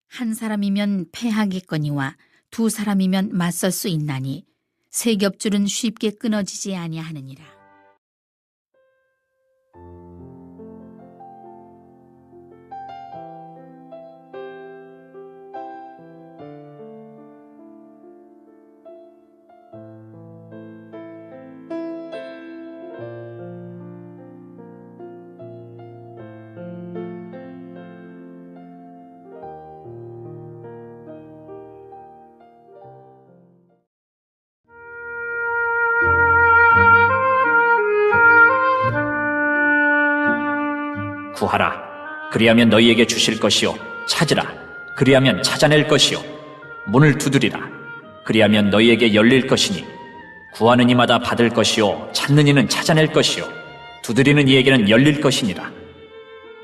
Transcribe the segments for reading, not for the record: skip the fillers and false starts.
한 사람이면 패하겠거니와 두 사람이면 맞설 수 있나니 세 겹줄은 쉽게 끊어지지 아니하느니라. 구하라. 그리하면 너희에게 주실 것이요. 찾으라. 그리하면 찾아낼 것이요. 문을 두드리라. 그리하면 너희에게 열릴 것이니 구하는 이마다 받을 것이요. 찾는 이는 찾아낼 것이요. 두드리는 이에게는 열릴 것이니라.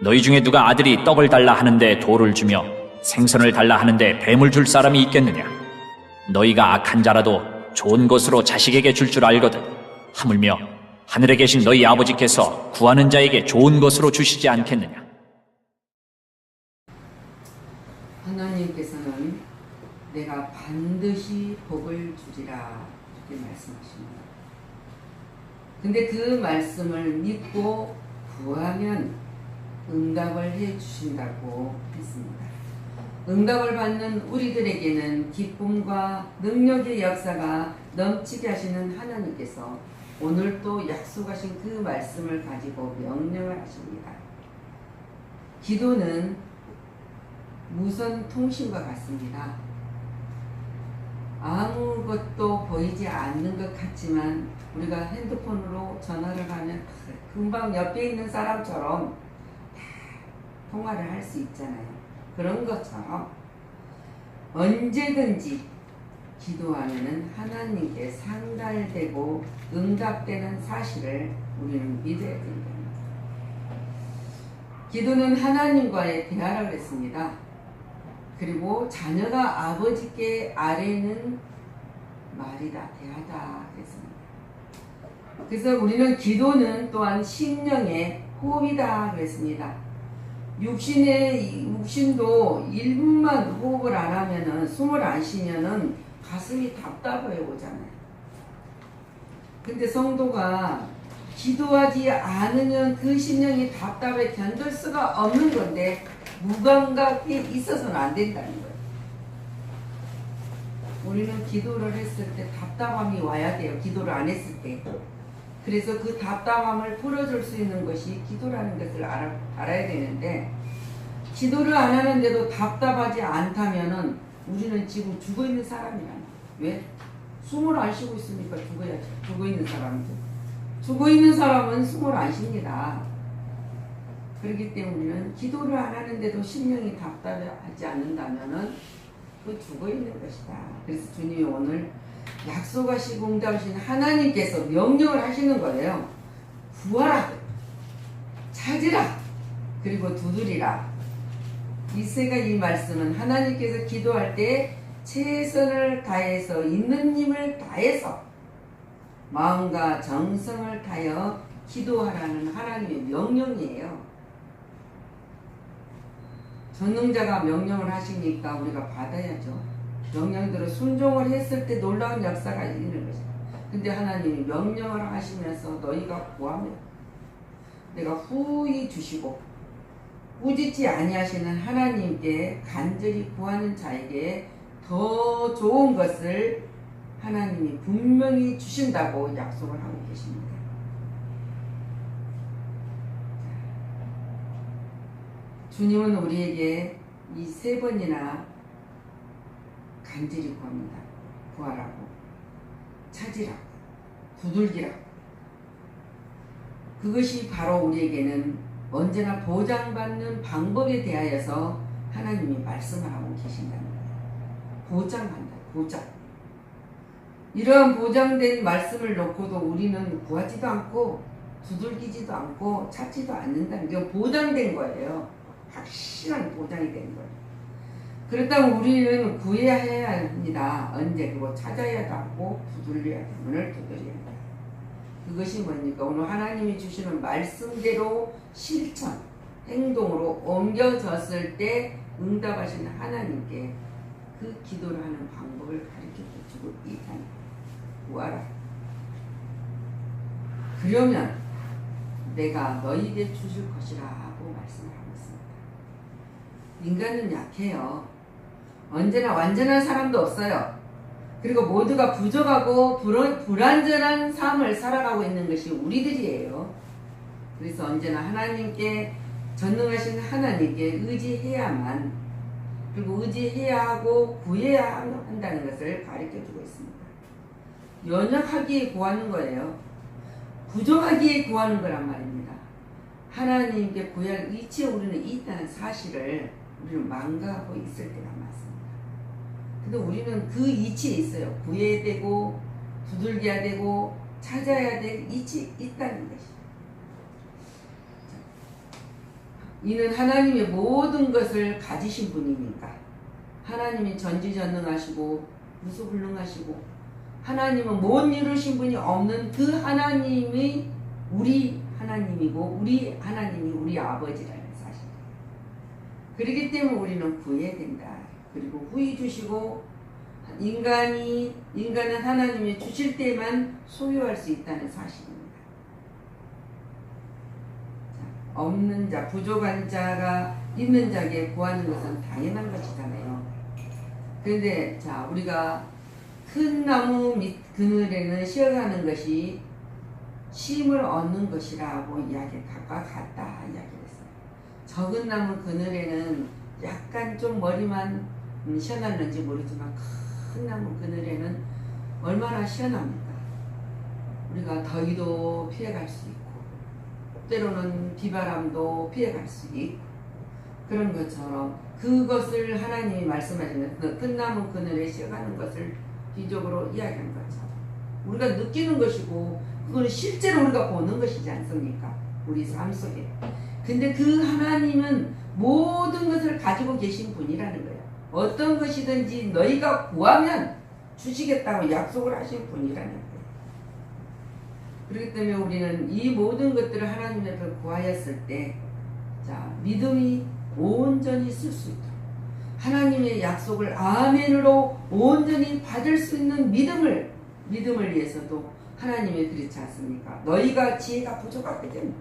너희 중에 누가 아들이 떡을 달라 하는데 돌을 주며 생선을 달라 하는데 뱀을 줄 사람이 있겠느냐? 너희가 악한 자라도 좋은 것으로 자식에게 줄 줄 알거든. 하물며 하늘에 계신 너희 아버지께서 구하는 자에게 좋은 것으로 주시지 않겠느냐? 하나님께서는 내가 반드시 복을 주리라 이렇게 말씀하십니다. 근데 그 말씀을 믿고 구하면 응답을 해 주신다고 했습니다. 응답을 받는 우리들에게는 기쁨과 능력의 역사가 넘치게 하시는 하나님께서 오늘 또 약속하신 그 말씀을 가지고 명령을 하십니다. 기도는 무선 통신과 같습니다. 아무것도 보이지 않는 것 같지만 우리가 핸드폰으로 전화를 하면 금방 옆에 있는 사람처럼 다 통화를 할 수 있잖아요. 그런 것처럼 언제든지 기도하면은 하나님께 상달되고 응답되는 사실을 우리는 믿어야 됩니다. 기도는 하나님과의 대화라고 했습니다. 그리고 자녀가 아버지께 아뢰는 말이다, 대화다 그랬습니다. 그래서 우리는 기도는 또한 심령의 호흡이다 그랬습니다. 육신도 1분만 호흡을 안 하면은, 숨을 안 쉬면은 가슴이 답답해 오잖아요. 근데 성도가 기도하지 않으면 그 심령이 답답해 견딜 수가 없는 건데 무감각이 있어서는 안 된다는 거예요. 우리는 기도를 했을 때 답답함이 와야 돼요. 기도를 안 했을 때. 그래서 그 답답함을 풀어줄 수 있는 것이 기도라는 것을 알아야 되는데, 기도를 안 하는데도 답답하지 않다면은 우리는 지금 죽어있는 사람이란 말이에요. 왜? 숨을 안 쉬고 있으니까 죽어야죠. 죽어있는 사람들. 죽어있는 사람은 숨을 안 쉽니다. 그렇기 때문에 기도를 안 하는데도 심령이 답답하지 않는다면은 그 죽어있는 것이다. 그래서 주님이 오늘 약속하시고 응답하신 하나님께서 명령을 하시는 거예요. 구하라, 찾으라, 그리고 두드리라. 이 세 가지 말씀은 하나님께서 기도할 때 최선을 다해서 있는 힘을 다해서 마음과 정성을 다하여 기도하라는 하나님의 명령이에요. 전능자가 명령을 하시니까 우리가 받아야죠. 명령대로 순종을 했을 때 놀라운 역사가 일어나는 것이다. 근데 하나님이 명령을 하시면서 너희가 구하면 내가 후히 주시고 꾸짖지 아니하시는 하나님께 간절히 구하는 자에게 더 좋은 것을 하나님이 분명히 주신다고 약속을 하고 계십니다. 주님은 우리에게 이 세 번이나 간절히 구합니다. 구하라고, 찾으라고, 두들기라고. 그것이 바로 우리에게는 언제나 보장받는 방법에 대하여서 하나님이 말씀을 하고 계신다는 거예요. 보장한다, 보장. 이러한 보장된 말씀을 놓고도 우리는 구하지도 않고 두들기지도 않고 찾지도 않는다는 게 보장된 거예요. 확실한 보장이 된 거예요. 그렇다면 우리는 구해야 해야 합니다. 언제? 그리고 찾아야 하고 두들려야 돼. 문을 두드려야 돼. 그것이 뭡니까? 오늘 하나님이 주시는 말씀대로 실천, 행동으로 옮겨졌을 때 응답하시는 하나님께 그 기도를 하는 방법을 가르쳐주고 있다는 구하라. 그러면 내가 너희에게 주실 것이라고 말씀을 하고 있습니다. 인간은 약해요. 언제나 완전한 사람도 없어요. 그리고 모두가 부족하고 불완전한 삶을 살아가고 있는 것이 우리들이에요. 그래서 언제나 하나님께 전능하신 하나님께 의지해야만, 그리고 의지해야 하고 구해야 한다는 것을 가르쳐주고 있습니다. 연약하기에 구하는 거예요. 부족하기에 구하는 거란 말입니다. 하나님께 구할 위치에 우리는 있다는 사실을 우리는 망각하고 있을 때가 많습니다. 근데 우리는 그 위치에 있어요. 구해야 되고 두들겨야 되고 찾아야 될 위치에 있다는 것이죠. 이는 하나님의 모든 것을 가지신 분이니까. 하나님이 전지전능하시고 무소불능하시고 하나님은 못 이루신 분이 없는 그 하나님이 우리 하나님이고 우리 하나님이 우리 아버지라는 사실. 그렇기 때문에 우리는 구해야 된다. 그리고 후히 주시고 인간은 하나님이 주실 때만 소유할 수 있다는 사실입니다. 없는 자, 부족한 자가 있는 자에게 구하는 것은 당연한 것이잖아요. 그런데 자, 우리가 큰 나무 밑 그늘에는 쉬어가는 것이 쉼을 얻는 것이라고 각과 같다 이야기를 했어요. 적은 나무 그늘에는 약간 좀 머리만 시원했는지 모르지만 큰 나무 그늘에는 얼마나 시원합니까? 우리가 더위도 피해갈 수 있고 때로는 비바람도 피해갈 수 있고 그런 것처럼 그것을 하나님이 말씀하시는 그 큰 나무 그늘에 쉬어가는 것을 비적으로 이야기한 것처럼 우리가 느끼는 것이고 그거는 실제로 우리가 보는 것이지 않습니까? 우리 삶 속에. 근데 그 하나님은 모든 것을 가지고 계신 분이라는 거예요. 어떤 것이든지 너희가 구하면 주시겠다고 약속을 하신 분이라는 거예요. 그렇기 때문에 우리는 이 모든 것들을 하나님 앞에 구하였을 때 믿음이 온전히 쓸 수 있도록 하나님의 약속을 아멘으로 온전히 받을 수 있는 믿음을 위해서도 하나님이 그렇지 않습니까? 너희가 지혜가 부족하거든.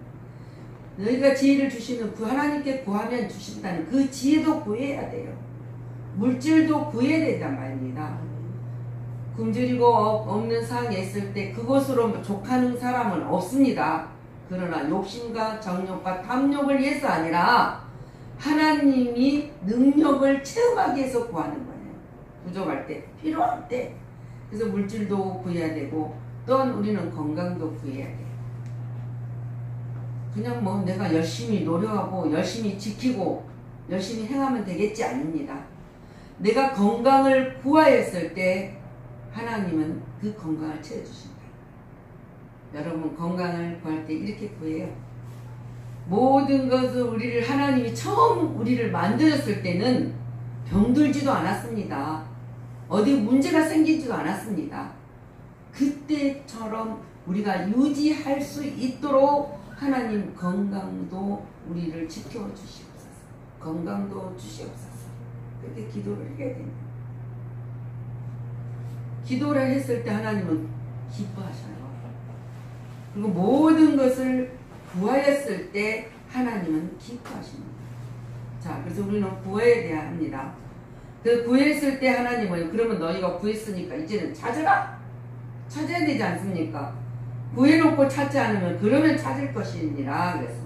너희가 지혜를 주시는 그 하나님께 구하면 주신다는 그 지혜도 구해야 돼요. 물질도 구해야 된단 말입니다. 굶주리고 없는 상황에 있을 때 그것으로 족하는 사람은 없습니다. 그러나 욕심과 정욕과 탐욕을 위해서 아니라 하나님이 능력을 체험하기 위해서 구하는 거예요. 부족할 때, 필요할 때. 그래서 물질도 구해야 되고 또한 우리는 건강도 구해야 돼요. 그냥 내가 열심히 노력하고 열심히 지키고 열심히 행하면 되겠지 아닙니다. 내가 건강을 구하였을 때 하나님은 그 건강을 채워주신다. 여러분 건강을 구할 때 이렇게 구해요. 모든 것을 하나님이 처음 우리를 만드셨을 때는 병들지도 않았습니다. 어디 문제가 생기지도 않았습니다. 그때처럼 우리가 유지할 수 있도록 하나님 건강도 우리를 지켜주시옵소서. 건강도 주시옵소서. 그렇게 기도를 해야 됩니다. 기도를 했을 때 하나님은 기뻐하셔요. 그리고 모든 것을 구하였을 때 하나님은 기뻐하십니다. 자, 그래서 우리는 구해야 합니다. 그 구했을 때 하나님은 그러면 너희가 구했으니까 이제는 찾아라! 찾아야 되지 않습니까? 구해놓고 찾지 않으면 그러면 찾을 것이니라 그래서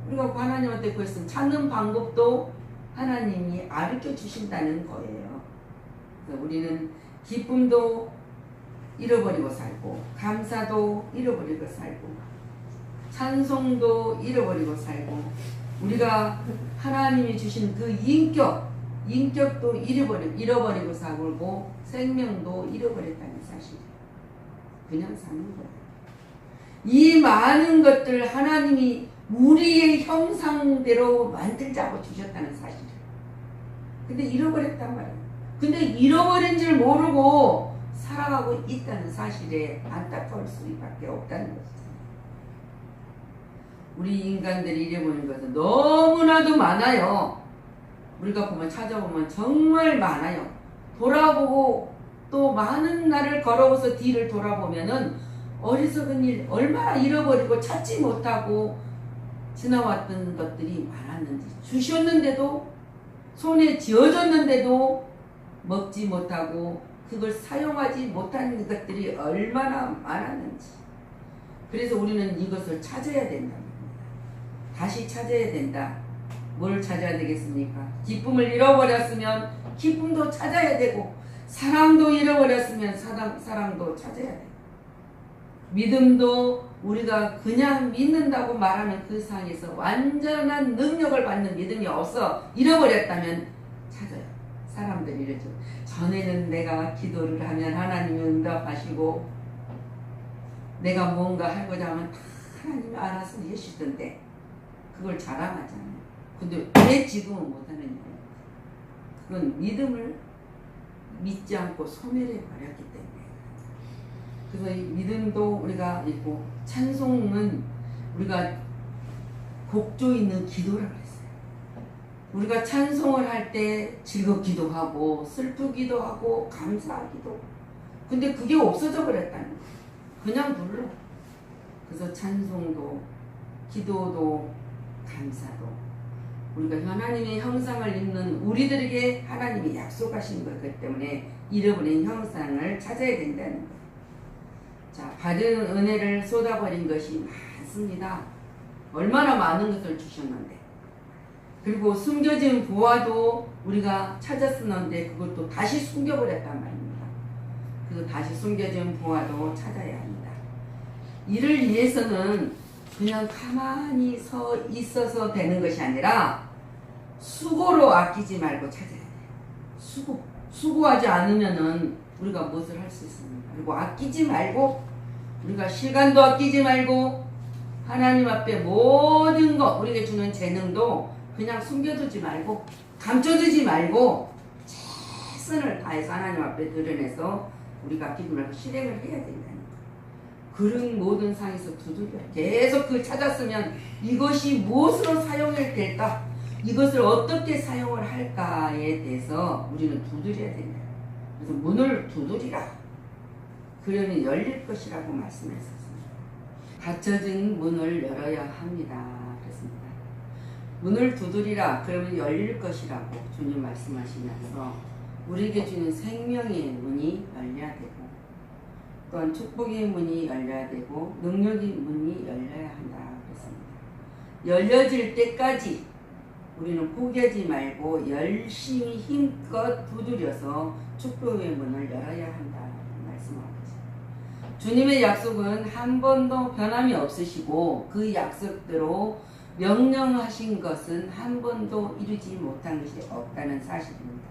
우리가 하나님한테 구했으면 찾는 방법도 하나님이 가르쳐 주신다는 거예요. 그래서 우리는 기쁨도 잃어버리고 살고 감사도 잃어버리고 살고 찬송도 잃어버리고 살고 우리가 하나님이 주신 그 인격도 잃어버리고 살고 생명도 잃어버렸다는 사실이에요. 그냥 사는 거예요. 이 많은 것들 하나님이 우리의 형상대로 만들자고 주셨다는 사실이에요. 근데 잃어버렸단 말이에요. 근데 잃어버린 줄 모르고 살아가고 있다는 사실에 안타까울 수밖에 없다는 것이죠. 우리 인간들이 잃어버린 것은 너무나도 많아요. 우리가 보면 찾아보면 정말 많아요. 돌아보고 또 많은 날을 걸어서 뒤를 돌아보면은 어리석은 일 얼마나 잃어버리고 찾지 못하고 지나왔던 것들이 많았는지, 주셨는데도 손에 쥐어줬는데도 먹지 못하고 그걸 사용하지 못하는 것들이 얼마나 많았는지. 그래서 우리는 이것을 찾아야 된다. 다시 찾아야 된다. 뭘 찾아야 되겠습니까? 기쁨을 잃어버렸으면 기쁨도 찾아야 되고, 사랑도 잃어버렸으면 사랑도 찾아야 돼요. 믿음도 우리가 그냥 믿는다고 말하는 그 상에서 완전한 능력을 받는 믿음이 없어 잃어버렸다면 찾아요. 사람들이 이러죠. 전에는 내가 기도를 하면 하나님이 응답하시고 내가 뭔가 하고자 하면 다 하나님이 알아서 해주시던데 그걸 자랑하잖아요. 근데 왜 지금은 못하느냐. 그건 믿음을 믿지 않고 소멸해버렸기 때문에. 그래서 이 믿음도 우리가 있고, 찬송은 우리가 곡조 있는 기도라고 했어요. 우리가 찬송을 할 때 즐겁기도 하고 슬프기도 하고 감사하기도. 근데 그게 없어져 버렸다는 거예요. 그냥 불러. 그래서 찬송도 기도도 감사도 우리가 하나님의 형상을 입는 우리들에게 하나님이 약속하신 거기 때문에 잃어버린 형상을 찾아야 된다는 거예요. 자, 받은 은혜를 쏟아버린 것이 많습니다. 얼마나 많은 것을 주셨는데. 그리고 숨겨진 부와도 우리가 찾았었는데 그것도 다시 숨겨버렸단 말입니다. 그래서 다시 숨겨진 부와도 찾아야 합니다. 이를 위해서는 그냥 가만히 서 있어서 되는 것이 아니라 수고로 아끼지 말고 찾아야 돼요. 수고하지 않으면은 우리가 무엇을 할 수 있습니까? 그리고 아끼지 말고, 우리가 시간도 아끼지 말고, 하나님 앞에 모든 것, 우리에게 주는 재능도 그냥 숨겨두지 말고, 감춰두지 말고, 최선을 다해서 하나님 앞에 드러내서 우리가 아끼지 말고 실행을 해야 된다는 거예요. 그런 모든 상에서 두들겨 계속 그걸 찾았으면 이것이 무엇으로 사용이 될까? 이것을 어떻게 사용을 할까에 대해서 우리는 두드려야 된다. 그래서 문을 두드리라. 그러면 열릴 것이라고 말씀했었습니다. 닫혀진 문을 열어야 합니다. 그렇습니다. 문을 두드리라. 그러면 열릴 것이라고 주님 말씀하시면서 우리에게 주는 생명의 문이 열려야 되고, 또한 축복의 문이 열려야 되고, 능력의 문이 열려야 한다. 그렇습니다. 열려질 때까지 우리는 포기하지 말고 열심히 힘껏 두드려서 축복의 문을 열어야 한다 말씀하고 있습니다. 주님의 약속은 한 번도 변함이 없으시고 그 약속대로 명령하신 것은 한 번도 이루지 못한 것이 없다는 사실입니다.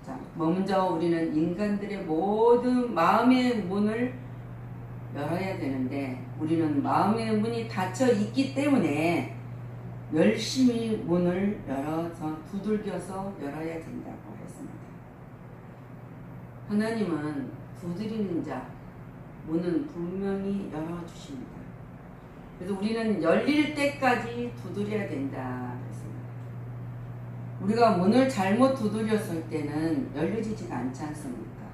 자, 먼저 우리는 인간들의 모든 마음의 문을 열어야 되는데 우리는 마음의 문이 닫혀 있기 때문에 열심히 문을 열어서 두들겨서 열어야 된다고 했습니다. 하나님은 두드리는 자 문은 분명히 열어주십니다. 그래서 우리는 열릴 때까지 두드려야 된다 했습니다. 우리가 문을 잘못 두드렸을 때는 열려지지가 않지 않습니까?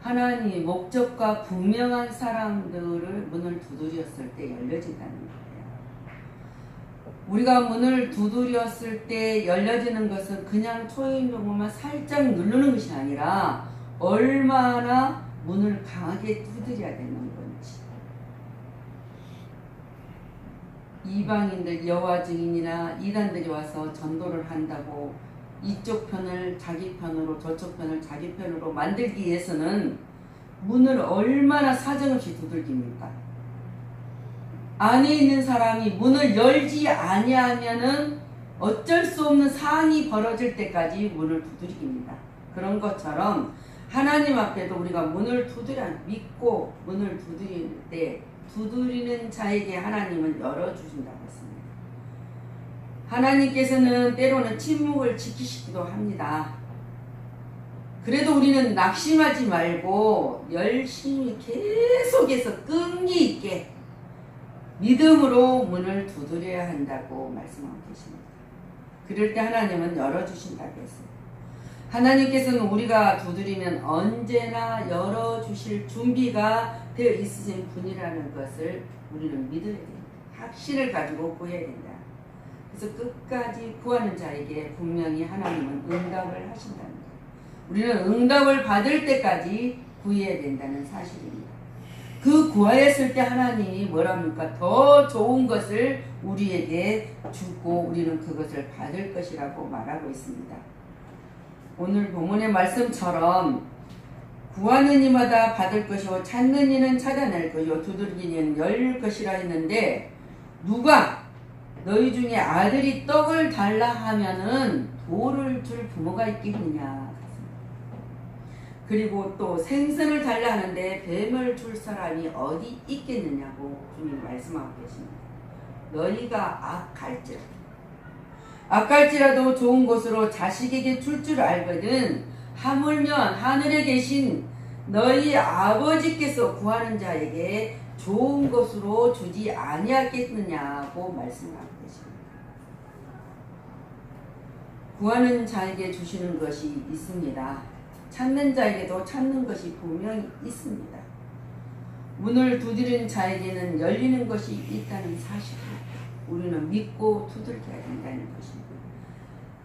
하나님의 목적과 분명한 사람들을 문을 두드렸을 때 열려진다는 거예요. 우리가 문을 두드렸을 때 열려지는 것은 그냥 초인종만 살짝 누르는 것이 아니라 얼마나 문을 강하게 두드려야 되는 건지. 이방인들 여호와 증인이나 이단들이 와서 전도를 한다고 이쪽 편을 자기 편으로 저쪽 편을 자기 편으로 만들기 위해서는 문을 얼마나 사정없이 두들깁니까? 안에 있는 사람이 문을 열지 아니하면은 어쩔 수 없는 상황이 벌어질 때까지 문을 두드립니다. 그런 것처럼 하나님 앞에도 우리가 문을 믿고 문을 두드릴 때 두드리는 자에게 하나님은 열어주신다고 했습니다. 하나님께서는 때로는 침묵을 지키시기도 합니다. 그래도 우리는 낙심하지 말고 열심히 계속해서 끈기 있게 믿음으로 문을 두드려야 한다고 말씀하고 계십니다. 그럴 때 하나님은 열어주신다고 했어요. 하나님께서는 우리가 두드리면 언제나 열어주실 준비가 되어 있으신 분이라는 것을 우리는 믿어야 됩니다. 확신을 가지고 구해야 된다. 그래서 끝까지 구하는 자에게 분명히 하나님은 응답을 하신다는 거예요. 우리는 응답을 받을 때까지 구해야 된다는 사실입니다. 그 구하였을 때 하나님이 뭐랍니까? 더 좋은 것을 우리에게 주고 우리는 그것을 받을 것이라고 말하고 있습니다. 오늘 본문의 말씀처럼 구하는 이마다 받을 것이요 찾는 이는 찾아낼 것이요 두드리는 이는 열릴 것이라 했는데 누가 너희 중에 아들이 떡을 달라 하면은 돌을 줄 부모가 있겠느냐. 그리고 또 생선을 달라 하는데 뱀을 줄 사람이 어디 있겠느냐고 주님 말씀하고 계십니다. 너희가 악할지라도 좋은 것으로 자식에게 줄 줄 알거든 하물며 하늘에 계신 너희 아버지께서 구하는 자에게 좋은 것으로 주지 아니하겠느냐고 말씀하고 계십니다. 구하는 자에게 주시는 것이 있습니다. 찾는 자에게도 찾는 것이 분명히 있습니다. 문을 두드리는 자에게는 열리는 것이 있다는 사실을 우리는 믿고 두들겨야 된다는 것입니다.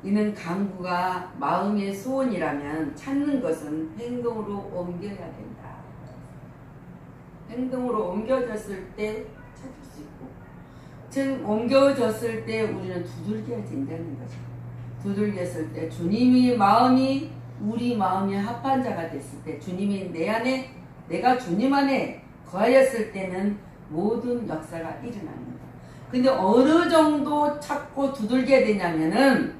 이는 간구가 마음의 소원이라면 찾는 것은 행동으로 옮겨야 된다. 행동으로 옮겨졌을 때 찾을 수 있고 옮겨졌을 때 우리는 두들겨야 된다는 거죠. 두들겼을 때 주님이 마음이 우리 마음이 합한 자가 됐을 때 주님이 내 안에 내가 주님 안에 거하였을 때는 모든 역사가 일어납니다. 근데 어느 정도 찾고 두들겨야 되냐면은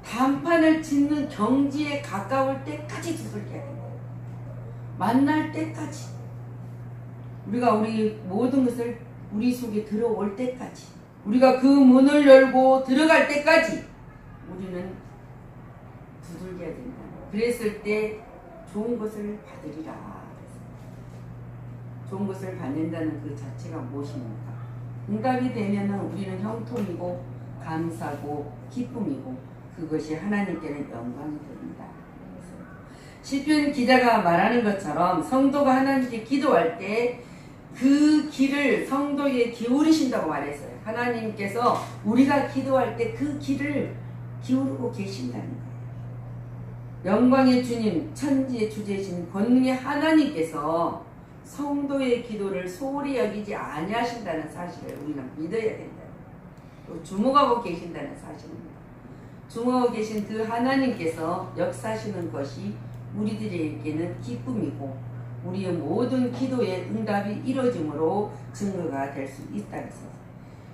단판을 짓는 경지에 가까울 때까지 두들겨야 됩니다. 만날 때까지 우리가 우리 모든 것을 우리 속에 들어올 때까지 우리가 그 문을 열고 들어갈 때까지 우리는 두들겨야 된다. 그랬을 때 좋은 것을 받으리라. 좋은 것을 받는다는 그 자체가 무엇입니까? 응답이 되면은 우리는 형통이고 감사고 기쁨이고 그것이 하나님께는 영광이 됩니다. 시편 기자가 말하는 것처럼 성도가 하나님께 기도할 때 그 길을 성도에게 기울이신다고 말했어요. 하나님께서 우리가 기도할 때 그 길을 기울이고 계신다는 거예요. 영광의 주님, 천지의 주제이신 권능의 하나님께서 성도의 기도를 소홀히 여기지 아니하신다는 사실을 우리는 믿어야 된다. 또 주목하고 계신다는 사실입니다. 주목하고 계신 그 하나님께서 역사하시는 것이 우리들에게는 기쁨이고 우리의 모든 기도의 응답이 이루어짐으로 증거가 될 수 있다.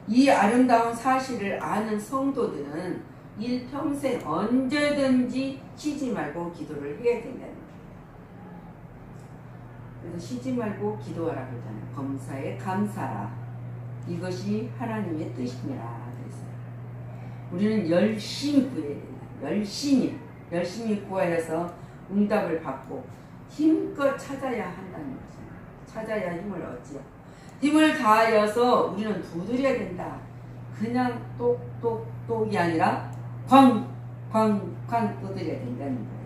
이 아름다운 사실을 아는 성도들은 일평생 언제든지 쉬지 말고 기도를 해야 된다는 거예요. 그래서 쉬지 말고 기도하라 그러잖아요. 범사에 감사라. 이것이 하나님의 뜻이니라 그랬어요. 우리는 열심히 구해야 된다. 열심히 구하여서 응답을 받고 힘껏 찾아야 한다는 것입니다. 찾아야 힘을 얻지요. 힘을 다하여서 우리는 두드려야 된다. 그냥 똑똑똑이 아니라 쾅쾅쾅 두드려야 된다는 거예요.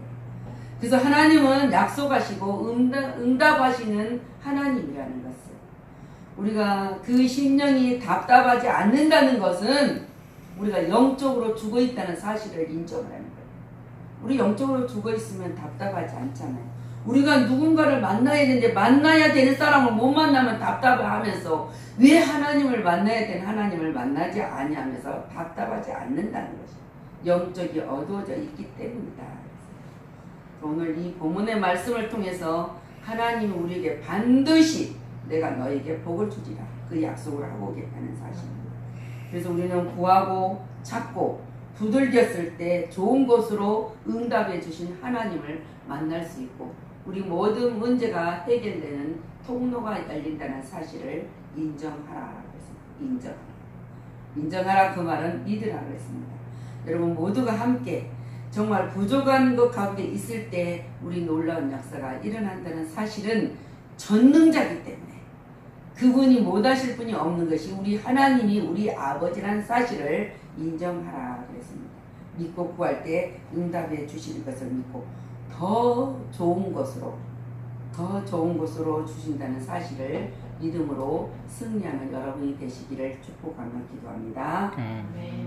그래서 하나님은 약속하시고 응답하시는 하나님이라는 것을 우리가 그 심령이 답답하지 않는다는 것은 우리가 영적으로 죽어있다는 사실을 인정을 하는 거예요. 우리 영적으로 죽어있으면 답답하지 않잖아요. 우리가 누군가를 만나야 되는데 만나야 되는 사람을 못 만나면 답답해하면서 왜 하나님을 만나야 되는 하나님을 만나지 아니하면서 답답하지 않는다는 것이 영적이 어두워져 있기 때문이다. 오늘 이 본문의 말씀을 통해서 하나님은 우리에게 반드시 내가 너에게 복을 주리라 그 약속을 하고 계시다는 사실입니다. 그래서 우리는 구하고 찾고 두들겼을 때 좋은 것으로 응답해 주신 하나님을 만날 수 있고 우리 모든 문제가 해결되는 통로가 열린다는 사실을 인정하라. 인정하라 그 말은 믿으라 그랬습니다. 여러분 모두가 함께 정말 부족한 것 가운데 있을 때 우리 놀라운 역사가 일어난다는 사실은 전능자이기 때문에 그분이 못하실 분이 없는 것이 우리 하나님이 우리 아버지라는 사실을 인정하라 그랬습니다. 믿고 구할 때 응답해 주실 것을 믿고 더 좋은 곳으로 주신다는 사실을 믿음으로 승리하는 여러분이 되시기를 축복하며 기도합니다. 네.